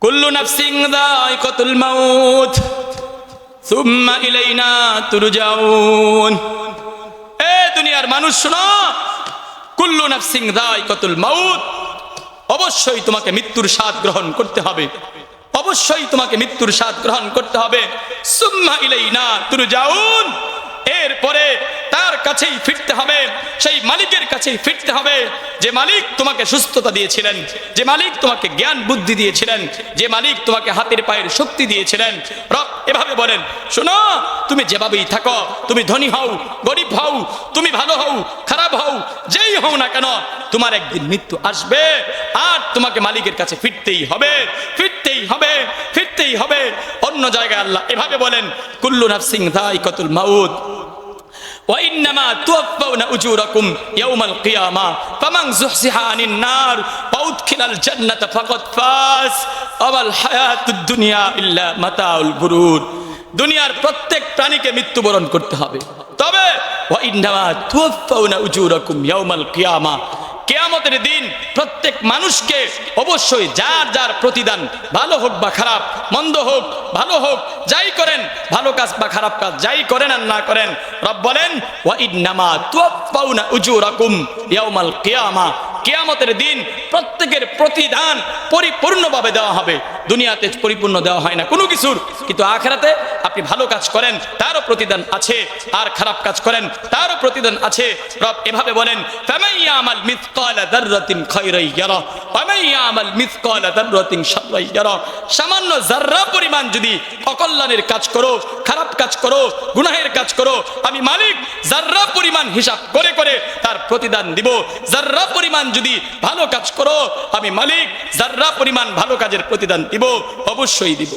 কুল্লু নাফসিন যায়িকাতুল মাউত সুম্মা ইলাইনা তুরজাউন। এ দুনিয়ার মানুষ শোনো, কুল্লু নাফসিন যায়িকাতুল মাউত, অবশ্যই তোমাকে মৃত্যুর স্বাদ গ্রহণ করতে হবে, অবশ্যই তোমাকে মৃত্যুর স্বাদ গ্রহণ করতে হবে। সুম্মা ইলাইনা তুরজাউন, এরপরে তার কাছেই ফিরতে হবে, সেই মালিকের কাছেই ফিরতে হবে যে মালিক তোমাকে সুস্থতা দিয়েছিলেন, যে মালিক তোমাকে জ্ঞান বুদ্ধি দিয়েছিলেন, যে মালিক তোমাকে হাতের পায়ের শক্তি দিয়েছিলেন। রব এভাবে বলেন, শোনো, তুমি যেভাবেই থাকো, তুমি ধনী হও গরিব হও, তুমি ভালো হও খারাপ হও, যেই হও না কেন, তোমার একদিন মৃত্যু আসবে আর তোমাকে মালিকের কাছে ফিরতেই হবে, ফিরতেই হবে, ফিরতেই হবে। অন্য জায়গায় আল্লাহ এভাবে বলেন, কুল্লু নাফসিন যায়িকাতুল মাউত وإنما توفون أجوركم يوم القيامة فمن زحزح عن النار وأدخل الجنة فقد فاز وما الحياة الدنيا إلا متاع الغرور। দুনিয়ার প্রত্যেক প্রাণীকে মৃত্যুবরণ করতে হবে, তবে وإنما توفون أجوركم يوم القيامة, কিয়ামতের দিন প্রত্যেক মানুষকে অবশ্যই যার যার প্রতিদান, ভালো হোক বা খারাপ, মন্দ হোক ভালো হোক, যাই করেন, ভালো কাজ বা খারাপ কাজ যাই করেন আর না করেন, রব বলেন ওয়া ইন্নামা তুওয়াফাউনা উজুরাকুম ইয়াউমাল কিয়ামা, কিয়ামতের দিন প্রত্যেকের প্রতিদান পরিপূর্ণভাবে দেওয়া হবে। দুনিয়াতে পরিপূর্ণ দেওয়া হয় না কোনো কিছুর, কিন্তু আখিরাতে আপনি ভালো কাজ করেন তারও প্রতিদান আছে, আর খারাপ কাজ করেন তারও প্রতিদান আছে। রব এভাবে বলেন, ফামান ইয়ামাল মিসকালা যাররাতিন খায়রান ইয়ারা ওয়া মান ইয়ামাল মিসকালা যাররাতিন শাররান ইয়ারা। সামান্য যাররা পরিমাণ যদি অকল্যাণের কাজ করো, খারাপ কাজ করো, গুনাহের কাজ করো, আমি মালিক যাররা পরিমাণ হিসাব করে করে তার প্রতিদান দিব। যাররা পরিমাণ যদি ভালো কাজ করো, আমি মালিক যাররা পরিমাণ ভালো কাজের প্রতিদান দিব, অবশ্যই দিব।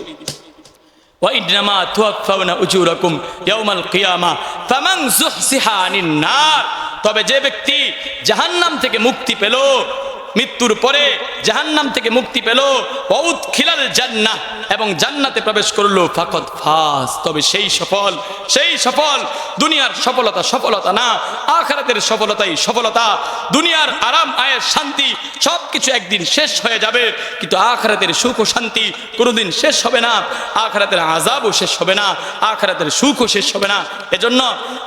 وإنما توفون أجوركم يوم القيامة فمن زحزح عن النار, তবে যে ব্যক্তি জাহান্নাম থেকে মুক্তি পেল, মৃত্যুর পরে জাহান্নাম থেকে মুক্তি পেল, ওয়াউদখিলাল জান্নাহ, এবং জান্নাতে প্রবেশ করলো, ফাকাদ ফাজ, তবে সেই সফল, সেই সফল। দুনিয়ার সফলতা সফলতা না, আখিরাতের সফলতাই সফলতা। দুনিয়ার আরাম আয়েশ শান্তি সবকিছু একদিন শেষ হয়ে যাবে, কিন্তু আখিরাতের সুখ ও শান্তি কোনোদিন শেষ হবে না, আখিরাতের আযাবও শেষ হবে না, আখিরাতের সুখও শেষ হবে না। এজন্য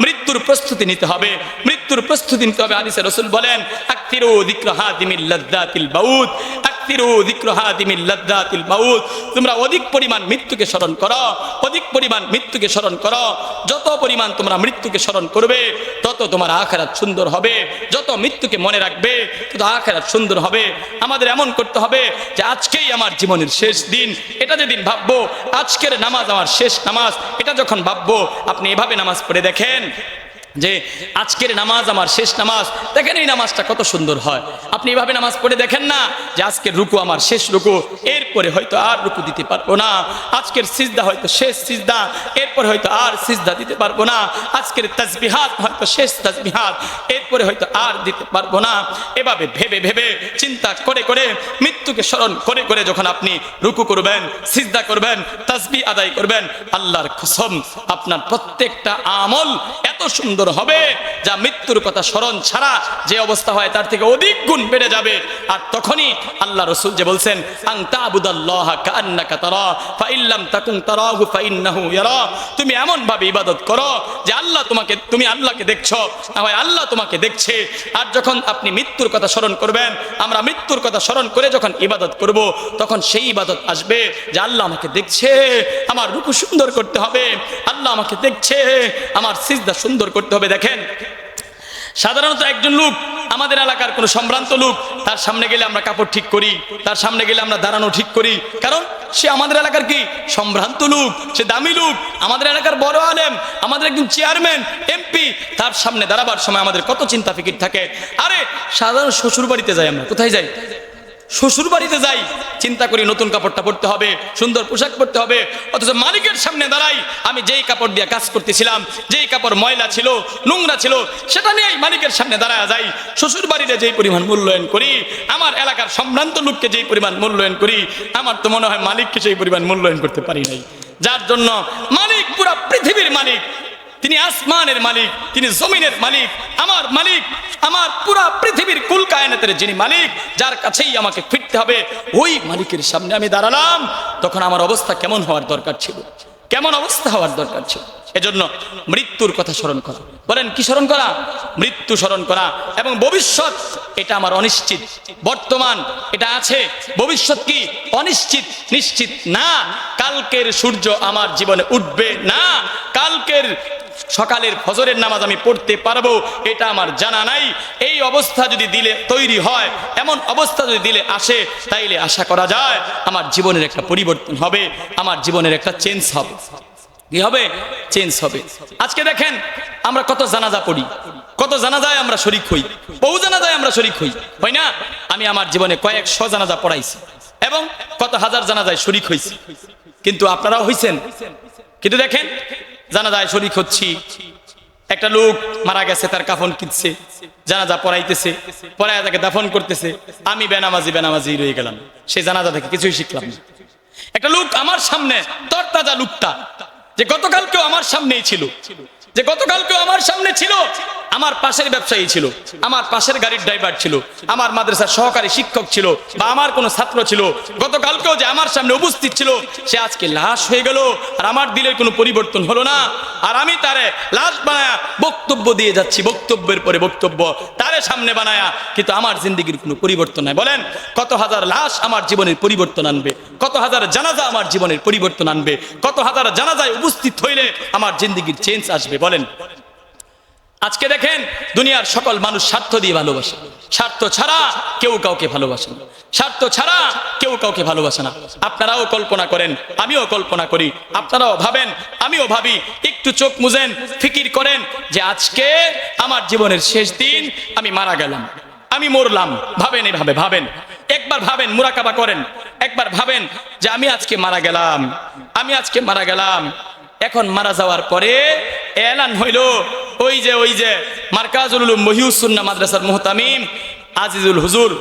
মৃত্যুর প্রস্তুতি নিতে হবে, মৃত্যুর প্রস্তুতি নিতে হবে। হাদিসে রাসূল বলেন, আকতিরু যিকরা হাদিমিল লাযযাতিল মাউত, আকতিরু যিকরা হাদিমিল লাযযাতিল মাউত, তোমরা অধিক পরিমাণ মৃত্যুকে স্মরণ করো, অধিক পরিমাণ মৃত্যুকে স্মরণ করো। যত পরিমাণ তোমরা মৃত্যুকে স্মরণ করবে, তত তোমার আখিরাত সুন্দর হবে। যত মৃত্যুকে মনে রাখবে, তত আখিরাত সুন্দর হবে। আমাদের এমন করতে হবে যে আজকেই আমার জীবনের শেষ দিন, এটা যেদিন ভাববো আজকের নামাজ আমার শেষ নামাজ, এটা যখন ভাববো, আপনি এভাবে নামাজ পড়ে দেখেন যে আজকের নামাজ আমার শেষ নামাজ, দেখেন এই নামাজটা কত সুন্দর হয়। আপনি এভাবে নামাজ পড়ে দেখেন না যে আজকের রুকু আমার শেষ রুকু, এরপরে হয়তো আর রুকু দিতে পারবো না, আজকের সিজদা হয়তো শেষ সিজদা, এরপরে হয়তো আর সিজদা দিতে পারবো না, আজকের তাসবিহাত হয়তো শেষ তাসবিহাত, এরপরে হয়তো আর দিতে পারবো না। এভাবে ভেবে ভেবে চিন্তা করে করে মৃত্যুকে স্মরণ করে করে যখন আপনি রুকু করবেন, সিজদা করবেন, তাসবিহ আদায় করবেন, আল্লাহর কসম আপনার প্রত্যেকটা আমল এত সুন্দর হবে যা মৃত্যুর কথা স্মরণ ছাড়া যে অবস্থা হয় তার থেকে অধিক গুণ বেড়ে যাবে। আর তখনই আল্লাহ রাসূল যে বলছেন, আন তা'বুদাল্লাহা কাআন্নাকা তারা ফা ইল্লাম তাকুন তারাহু ফা ইন্নাহু ইয়ারা, তুমি এমন ভাবে ইবাদত করো যে আল্লাহ তোমাকে, তুমি আল্লাহকে দেখছো, না হয় আল্লাহ তোমাকে দেখছে। আর যখন আপনি মৃত্যুর কথা স্মরণ করবেন, আমরা মৃত্যুর কথা স্মরণ করে যখন ইবাদত করব, তখন সেই ইবাদত আসবে যে আল্লাহ আমাকে দেখছে, আমার রুকু সুন্দর করতে হবে, আল্লাহ আমাকে দেখছে, আমার সিজদা সুন্দর করতে হবে। দেখেন, সাধারণত একজন লোক, আমাদের এলাকার কোনো সম্ভ্রান্ত লোক, তার সামনে গেলে আমরা কাপড় ঠিক করি, তার সামনে গেলে আমরা দাঁড়ানো ঠিক করি, কারণ সে আমাদের এলাকার কি সম্ভ্রান্ত লোক, সে দামি লোক, আমাদের এলাকার বড় আলেম, আমাদের একজন চেয়ারম্যান, এমপি, তার সামনে দাঁড়াবার সময় আমাদের কত চিন্তা ফিকির থাকে। আরে সাধারণ শ্বশুর বাড়িতে যাই, আমরা কোথায় যাই? শ্বশুর বাড়িতে যাই, চিন্তা করি নতুন কাপড়টা পরতে হবে, সুন্দর পোশাক পরতে হবে, অথচ মালিকের সামনে দাঁড়াই, আমি যেই কাপড় দিয়ে কাজ করতেছিলাম, যেই কাপড় ময়লা ছিল, নোংরা ছিল, সেটা নিয়েই মালিকের সামনে দাঁড়ায় যাই। শ্বশুর বাড়িতে যেই পরিমাণ মূল্যায়ন করি, আমার এলাকার সম্ভ্রান্ত লোককে যেই পরিমাণ মূল্যায়ন করি, আমার তো মনে হয় মালিককে সেই পরিমাণ মূল্যায়ন করতে পারি নাই। যার জন্য মালিক পুরা পৃথিবীর মালিক, তিনি আসমানের মালিক, তিনি জমিনের মালিক, আমার মালিক, আমার পুরা পৃথিবীর কুল কায়নাতের যিনি মালিক, যার কাছেই আমাকে ফিরতে হবে, ওই মালিকের সামনে আমি দাঁড়ালাম, তখন আমার অবস্থা কেমন হওয়ার দরকার ছিল, কেমন অবস্থা হওয়ার দরকার ছিল। এজন্য মৃত্যুর কথা স্মরণ করা। বলেন কি স্মরণ করা? মৃত্যু স্মরণ করা। এবং ভবিষ্যৎ, এটা আমার অনিশ্চিত, বর্তমান এটা আছে, ভবিষ্যৎ কি অনিশ্চিত, নিশ্চিত না। কালকের সূর্য আমার জীবনে উঠবে না, কালকের সকালের ফজরের নামাজ আমি পড়তে পারবো এটা আমার জানা নাই। এই অবস্থা যদি দিলে তৈরি হয়, এমন অবস্থা যদি দিলে আসে, তাইলে আশা করা যায় আমার জীবনের একটা পরিবর্তন হবে, আমার জীবনের একটা চেঞ্জ হবে। কি হবে? চেঞ্জ হবে। আজকে দেখেন আমরা কত জানাজা পড়ি, কত জানাজায় আমরা শরীক হই, বহু জানাজায় আমরা শরীক হই, হয় না? আমি আমার জীবনে কয়েকশো জানাজা পড়াইছি এবং কত হাজার জানাজায় শরীক হয়েছি, কিন্তু আপনারাও হইছেন। কিন্তু দেখেন জানাজায় শরীক হচ্ছি, একটা লোক মারা গেছে, তার কাফন কিনছে, জানাজা পড়াইতেছে, পড়ায় তাকে দাফন করতেছে, আমি বেনামাজি রয়ে গেলাম, সেই জানাজা থেকে কিছুই শিখলাম না। একটা লোক আমার সামনে, তরতাজা লোকটা, যে গতকালকেও আমার সামনেই ছিল, যে গতকালকেও আমার সামনে ছিল, আমার পাশের ব্যবসায়ী ছিল, আমার পাশের গাড়ির ড্রাইভার ছিল, আমার মাদ্রাসার সহকারী শিক্ষক ছিল, বা আমার কোনো ছাত্র ছিল, গতকালকেও যে আমার সামনে উপস্থিত ছিল, সে আজকে লাশ হয়ে গেল, আর আমার দিলের কোনো পরিবর্তন হলো না। আর আমি তারে লাশ বানায়া বক্তব্য দিয়ে যাচ্ছি, বক্তব্যের পরে বক্তব্য তারে সামনে বানায়া, কিন্তু আমার জিন্দগির কোনো পরিবর্তন নাই। বলেন কত হাজার লাশ আমার জীবনের পরিবর্তন আনবে, কত হাজার জানাজা আমার জীবনের পরিবর্তন আনবে, কত হাজার জানাজায় উপস্থিত হইলে আমার জিন্দগির চেঞ্জ আসবে। বলেন আজকে দেখেন দুনিয়ার সকল মানুষ স্বার্থ দিয়ে ভালোবাসে, স্বার্থ ছাড়া কেউ কাউকে ভালোবাসে না, স্বার্থ ছাড়া কেউ কাউকে ভালোবাসে না। আপনারাও কল্পনা করেন, আমিও কল্পনা করি, আপনারাও ভাবেন, আমিও ভাবি, একটু চোখ মুজেন, ফিকির করেন যে আজকে আমার জীবনের শেষ দিন, আমি মারা গেলাম, আমি মরলাম। ভাবেন, এভাবে ভাবেন, একবার ভাবেন, মুরাকাবা করেন, একবার ভাবেন যে আমি আজকে মারা গেলাম, আমি আজকে মারা গেলাম। এখন মারা যাওয়ার পরে এলান হইল, ওই যে মার্কাজুল উলুম মহিউস সুন্নাহ মাদ্রাসার মুহতামিম আজিজুল হুজুর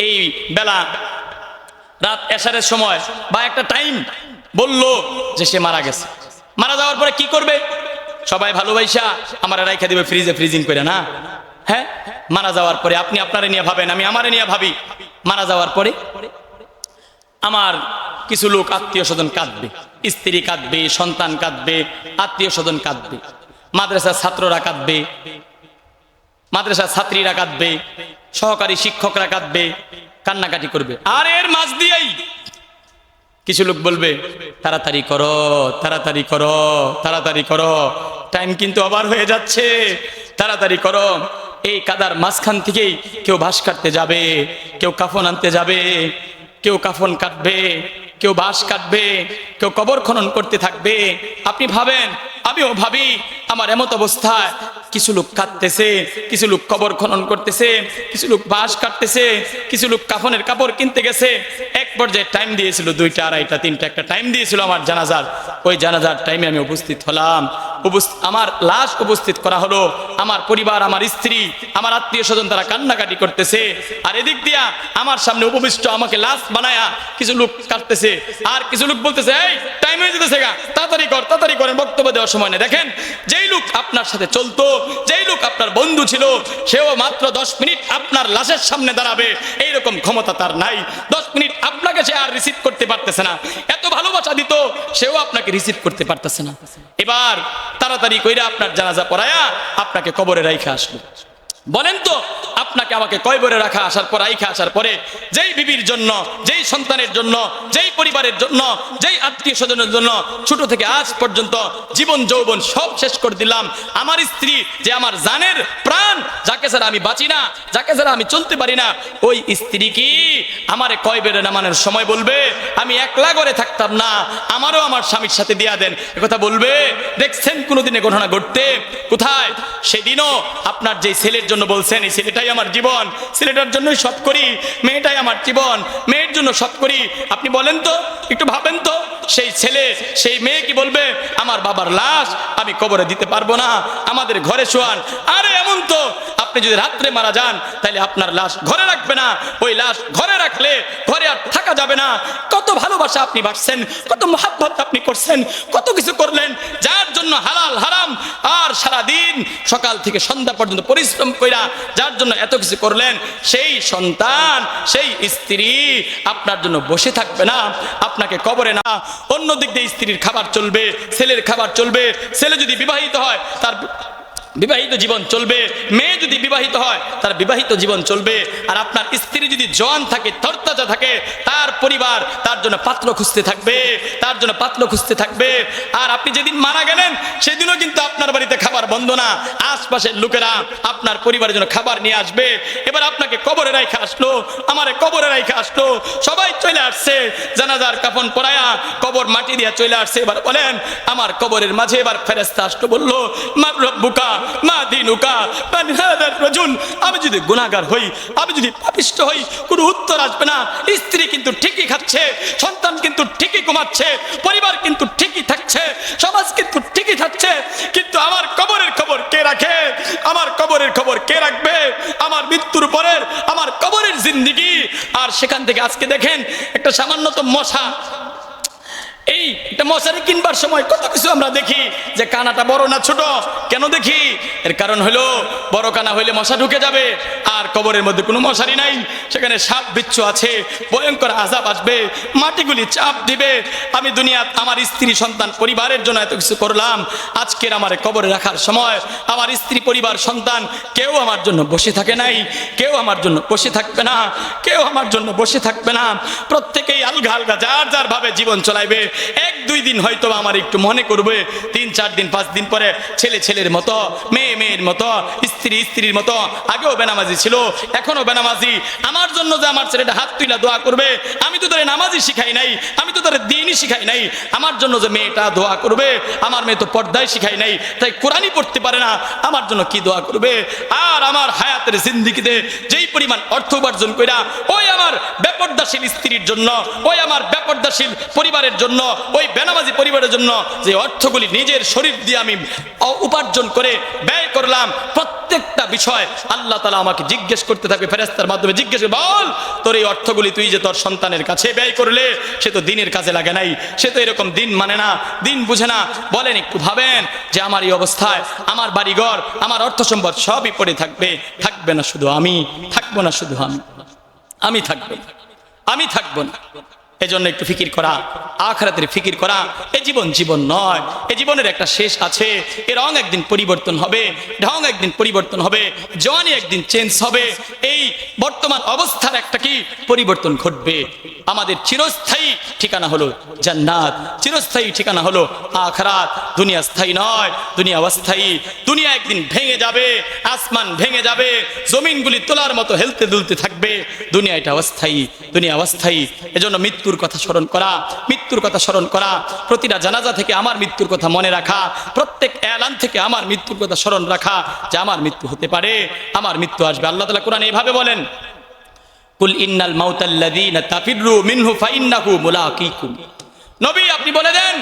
এই বেলা রাত এশারের সময় বা একটা টাইম বলল যে সে মারা গেছে। মারা যাওয়ার পরে কি করবে? সবাই ভালোবাসা আমার রাইখা দিবে ফ্রিজে, ফ্রিজিং করে না? হ্যাঁ, মারা যাওয়ার পরে আপনি আপনারে নিয়ে ভাবেন, আমি আমারে নিয়ে ভাবি। মারা যাওয়ার পরে আমার কিছু লোক আত্মীয় স্বজন কাঁদবে, স্ত্রী কাঁদবে, সন্তান কাঁদবে, আত্মীয় স্বজন কাঁদবে, মাদ্রাসার ছাত্ররা কাঁদবে, মাদ্রাসার ছাত্রীরা কাঁদবে, সহকারী শিক্ষকরা কাঁদবে, কান্নাকাটি করবে। আর এর মাঝ দিয়েই কিছু লোক বলবে তাড়াতাড়ি করো, তাড়াতাড়ি করো, তাড়াতাড়ি করো, টাইম কিন্তু আবার হয়ে যাচ্ছে, তাড়াতাড়ি করো। এই কাদার মাঝখান থেকেই কেউ বাঁশ কাটতে যাবে, কেউ কাফন আনতে যাবে, কেউ কাফন কাটবে, কেউ বাঁশ কাটবে, কেউ কবর খনন করতে থাকবে। আপনি ভাবেন, আমিও ভাবি, আমার এমত অবস্থায় কিছু লোক কাঁদতেছে, কিছু লোক কবর খনন করতেছে, কিছু লোক বাঁশ কাটতেছে, কিছু লোক কাফনের কাপড় কিনতে গেছে। এক পর্যায়ে টাইম দিয়েছিল 2টা, 2:30, 3টা, একটা টাইম দিয়েছিল আমার জানাজার। ওই জানাজার টাইমে আমি উপস্থিত হলাম, আমার লাশ উপস্থিত করা হলো। আমার পরিবার, আমার স্ত্রী, আমার আত্মীয় স্বজন তারা কান্নাকাটি করতেছে, আর এদিক দিয়া আমার সামনে উপবিষ্ট আমাকে লাশ বানায়া কিছু লোক কাটতেছে, আর কিছু লোক বলতেছে এই টাইম হয়ে যেতেছে গা, তাড়াতাড়ি কর, তাড়াতাড়ি করেন, বক্তব্য দেওয়ার সময় নেই। দেখেন, যেই লোক আপনার সাথে চলতো, যেই লোক আপনার বন্ধু ছিল, সেও মাত্র 10 মিনিট আপনার লাশের সামনে দাঁড়াবে এইরকম ক্ষমতা তার নাই। 10 মিনিট আপনাকে সে আর রিসিভ করতে পারতেছে না, এত ভালোবাসা দিত, সেও আপনাকে রিসিভ করতে পারতেছে না। এবার তাড়াতাড়ি কইরা আপনার জানাজা পড়ায়া আপনাকে কবরে রাইখা আসলো। বলেন তো আপনাকে আমাকে কবরে রাখা আসার পর, রাইখা আসার পরে যেই বিবির জন্য, যেই সন্তানের জন্য, যেই পরিবারের জন্য, যেই আত্মীয় স্বজনের জন্য ছোট থেকে আজ পর্যন্ত জীবন যৌবন সব শেষ করে দিলাম, আমার স্ত্রী যে আমার জানের প্রাণ, যাকে ছাড়া আমি বাঁচি না, যাকে ছাড়া আমি চলতে পারি না, ওই স্ত্রী কি আমারে কবরে নামানোর সময় বলবে আমি একলা করে থাকতাম না, আমারও আমার স্বামীর সাথে দিয়া দেন, একথা বলবে? দেখছেন কোনোদিনে ঘটনা ঘটতে? কোথায়? সেদিনও আপনার যে ছেলের জন্য বলছেন এই ছেলেটাই আমার জীবন, ছেলেটার জন্যই সব করি, মেয়েটাই আমার জীবন, মেয়ের জন্য সব করি। আপনি বলেন তো, একটু ভাবেন তো, সেই ছেলে সেই মেয়ে কি বলবে আমার বাবার লাশ আমি কবরে দিতে পারবো না, আমাদের ঘরে শোয়ান? আরে এমন তো আপনি যদি রাত্রে মারা যান তাহলে আপনার লাশ ঘরে রাখবে না, ওই লাশ ঘরে রাখলে ঘরে আর থাকা যাবে না। কত ভালোবাসা আপনি বাড়ছেন, কত মহাব্বত আপনি করছেন, কত কিছু করলেন, যার জন্য হালাল হারাম আর সারাদিন সকাল থেকে সন্ধ্যা পর্যন্ত পরিশ্রম কইরা যার জন্য এত কিছু করলেন, সেই সন্তান সেই স্ত্রী আপনার জন্য বসে থাকবে না, আপনাকে কবরে না। অন্য দিক দিয়ে স্ত্রীর খাবার চলবে, ছেলের খাবার চলবে, ছেলে যদি বিবাহিত হয় তার বিবাহিত জীবন চলবে, মেয়ে যদি বিবাহিত হয় তার বিবাহিত জীবন চলবে। আর আপনার স্ত্রী যদি জওয়ান থাকে, তরতাজা থাকে, তার পরিবার তার জন্য পাত্র খুঁজতে থাকবে, তার জন্য পাত্র খুঁজতে থাকবে। আর আপনি যেদিন মারা গেলেন সেদিনও কিন্তু আপনার বাড়িতে খাবার বন্ধ না, আশপাশের লোকেরা আপনার পরিবারের জন্য খাবার নিয়ে আসবে। এবার আপনাকে কবরে রাইখা আসলো, আমারে কবরে রাইখা আসলো, সবাই চলে আসছে, জানাজার কাফন পরায়া কবর মাটি দিয়া চলে আসছে। এবার বলেন আমার কবরের মাঝে এবার ফেরেশতা আসলো, বলল মা রব্বুকা মা দিনুকা মান হাদার রাজুল। আমি যদি গুনাহগার হই, আমি যদি পাপিষ্ঠ হই, কোনো উত্তর আসবে না। স্ত্রী কিন্তু ঠিকই খাচ্ছে, সন্তান কিন্তু ঠিকই ঘুমাচ্ছে, পরিবার কিন্তু ঠিকই থাকছে, সমাজ কিন্তু ঠিকই থাকছে, কিন্তু আমার কবরের খবর কে রাখে? আমার কবরের খবর কে রাখবে? আমার মৃত্যুর পরের আমার কবরের জিন্দেগি। আর সেখান থেকে আজকে দেখেন একটা সামান্যতম মশা, এই একটা মশারি কিনবার সময় কত কিছু আমরা দেখি যে কানাটা বড় না ছোট। কেন দেখি? এর কারণ হলো বড় কানা হইলে মশা ঢুকে যাবে, আর কবরের মধ্যে কোনো মশারি নাই, সেখানে সাপ বিচ্ছু আছে, ভয়ঙ্কর আযাব আসবে, মাটিগুলি চাপ দিবে। আমি দুনিয়া আমার স্ত্রী সন্তান পরিবারের জন্য এত কিছু করলাম, আজকের আমার কবরে রাখার সময় আমার স্ত্রী পরিবার সন্তান কেউ আমার জন্য বসে থাকে নাই, কেউ আমার জন্য বসে থাকবে না, কেউ আমার জন্য বসে থাকবে না। প্রত্যেকেই আলগা আলগা যার যার ভাবে জীবন চলাইবে। এক দুই দিন হয়তো আমার একটু মনে করবে, 3-4 দিন 5 দিন পরে ছেলে ছেলের মতো, মেয়ে মেয়ের মতো, স্ত্রী স্ত্রীর মতো। আগেও বেনামাজি ছিল, এখনো বেনামাজি। আমার জন্য যে আমার ছেলেটা হাত তুইলা দোয়া করবে, আমি তো তারে নামাজি শিখাই নাই, আমি তো তারে দ্বীনই শিখাই নাই। আমার জন্য যে মেয়েটা দোয়া করবে, আমার মেয়ে তো পর্দায় শিখাই নাই, তাই কোরআনই পড়তে পারে না, আমার জন্য কি দোয়া করবে? আর আমার হায়াতের জিন্দেগিতে যেই পরিমাণ অর্থ উপার্জন কইরা ওই আমার বেপর্দাশীল স্ত্রীর জন্য, ওই আমার বেপর্দাশীল পরিবারের জন্য, ওই বেনামাজি পরিবারের জন্য যে অর্থগুলি নিজের শরীর দিয়ে আমি উপার্জন করে ব্যয় করলাম, প্রত্যেকটা বিষয় আল্লাহ তাআলা আমাকে জিজ্ঞেস করতে থাকবে, ফেরেশতার মাধ্যমে জিজ্ঞেস করবে, বল তোর এই অর্থগুলি তুই যে তোর সন্তানের কাছে ব্যয় করলে, সে তো দিনের কাজে লাগে নাই, সে তো এরকম দিন মানে না, দিন বুঝে না। বলেন একটু ভাবেন যে আমার এই অবস্থায় আমার বাড়িঘর, আমার অর্থ সম্পদ সবই পড়ে থাকবে, থাকবে না শুধু আমি, থাকবো না শুধু আমি থাকবো, আমি থাকবো না। এজন্য একটু ফিকির করা, আখিরাতের ফিকির করা। এই জীবন জীবন নয়, এই জীবনের একটা শেষ আছে, এর রং একদিন পরিবর্তন হবে, ঢং একদিন পরিবর্তন হবে, জওয়ানি একদিন চেঞ্জ হবে, এই বর্তমান অবস্থার একটা কি পরিবর্তন ঘটবে। আমাদের চিরস্থায়ী ঠিকানা হলো জান্নাত, চিরস্থায়ী ঠিকানা হলো আখিরাত। দুনিয়া স্থায়ী নয়, দুনিয়া অস্থায়ী। দুনিয়া একদিন ভেঙে যাবে, আসমান ভেঙে যাবে, জমিনগুলি তোলার মতো হেলতে দুলতে থাকবে। দুনিয়া এটা অস্থায়ী, দুনিয়া অস্থায়ী। এজন্য মৃত্যুর কথা স্মরণ করা, মৃত্যুর কথা স্মরণ করা, প্রতিটা জানাজা থেকে আমার মৃত্যুর কথা মনে রাখা, প্রত্যেক এলান থেকে আমার মৃত্যুর কথা স্মরণ রাখা যে আমার মৃত্যু হতে পারে, আমার মৃত্যু আসবে। আল্লাহ তাআলা কোরআনে এভাবে বলেন, কুল ইন্নাল মাউতাল্লাযীনা তাফিররু মিনহু ফাইন্নাহু মুলাকীকুম। নবী আপনি বলে দেন,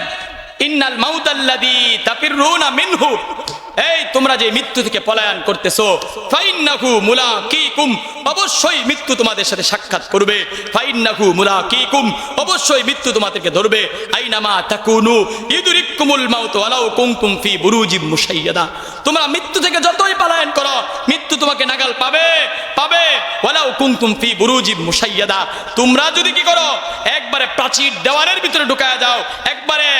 ইন্নাল মাউতাল্লাযী তাফিররুনা মিনহু, এই তোমরা যে মৃত্যু থেকে পলায়ন করতেছো, ফাইন্নাহু মুলাকীকুম, অবশ্যই মৃত্যু তোমাদের সাথে সাক্ষাৎ করবে। ফাইন্নাহু মুলাকীকুম, অবশ্যই মৃত্যু তোমাদেরকে ধরবে। আইনামা তাকুনু ইউদরিকুমুল মাউত ওয়ালাউ কুনতুম ফি বুরুজিম মুশাইয়াদা, তোমরা মৃত্যু থেকে যতই পলায়ন করো, মৃত্যু তোমাকে নাগাল পাবে, পাবে। ওয়ালাউ কুনতুম ফি বুরুজিম মুশাইয়াদা, তোমরা যদি কি করো, একবারে প্রাচীর দেওয়ালের ভিতরে ঢুকায়া যাও, একবারে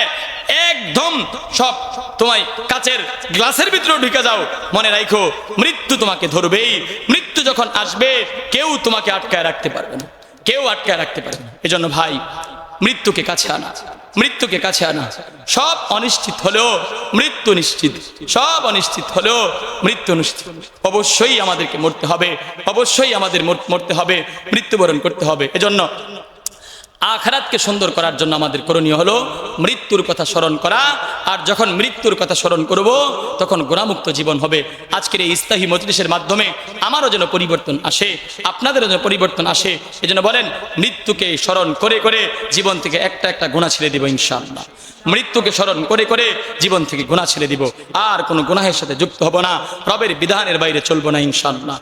একদম সব তোমায় কাচের গ্লাসের ভিতরে ঢুকে যাও, মনে রাখো মৃত্যু তোমাকে ধরবেই। মৃত্যু যখন আসবে কেউ তোমাকে আটকায় রাখতে পারবে না, কেউ আটকায় রাখতে পারবে না। এজন্য ভাই মৃত্যুকে কাছে আনা, মৃত্যুকে কাছে আনা। সব অনিশ্চিত হলেও মৃত্যু নিশ্চিত, সব অনিশ্চিত হলেও মৃত্যু নিশ্চিত। অবশ্যই আমাদেরকে মরতে হবে, অবশ্যই আমাদের মরতে হবে, মৃত্যুবরণ করতে হবে। এজন্য আখিরাতকে সুন্দর করার জন্য আমাদের করণীয় হলো মৃত্যুর কথা স্মরণ করা। আর যখন মৃত্যুর কথা স্মরণ করব তখন গুনাহমুক্ত জীবন হবে। আজকের এই ইস্তাহি মজলিসের মাধ্যমে আমারও যেন পরিবর্তন আসে, আপনাদেরও যেন পরিবর্তন আসে। এজন্য বলেন, মৃত্যুকে স্মরণ করে করে জীবন থেকে একটা একটা গুনাহ ছেড়ে দিব ইনশাআল্লাহ। মৃত্যুকে স্মরণ করে করে জীবন থেকে গুনাহ ছেড়ে দিব, আর কোনো গুনাহের সাথে যুক্ত হব না, রবের বিধানের বাইরে চলবো না ইনশাআল্লাহ।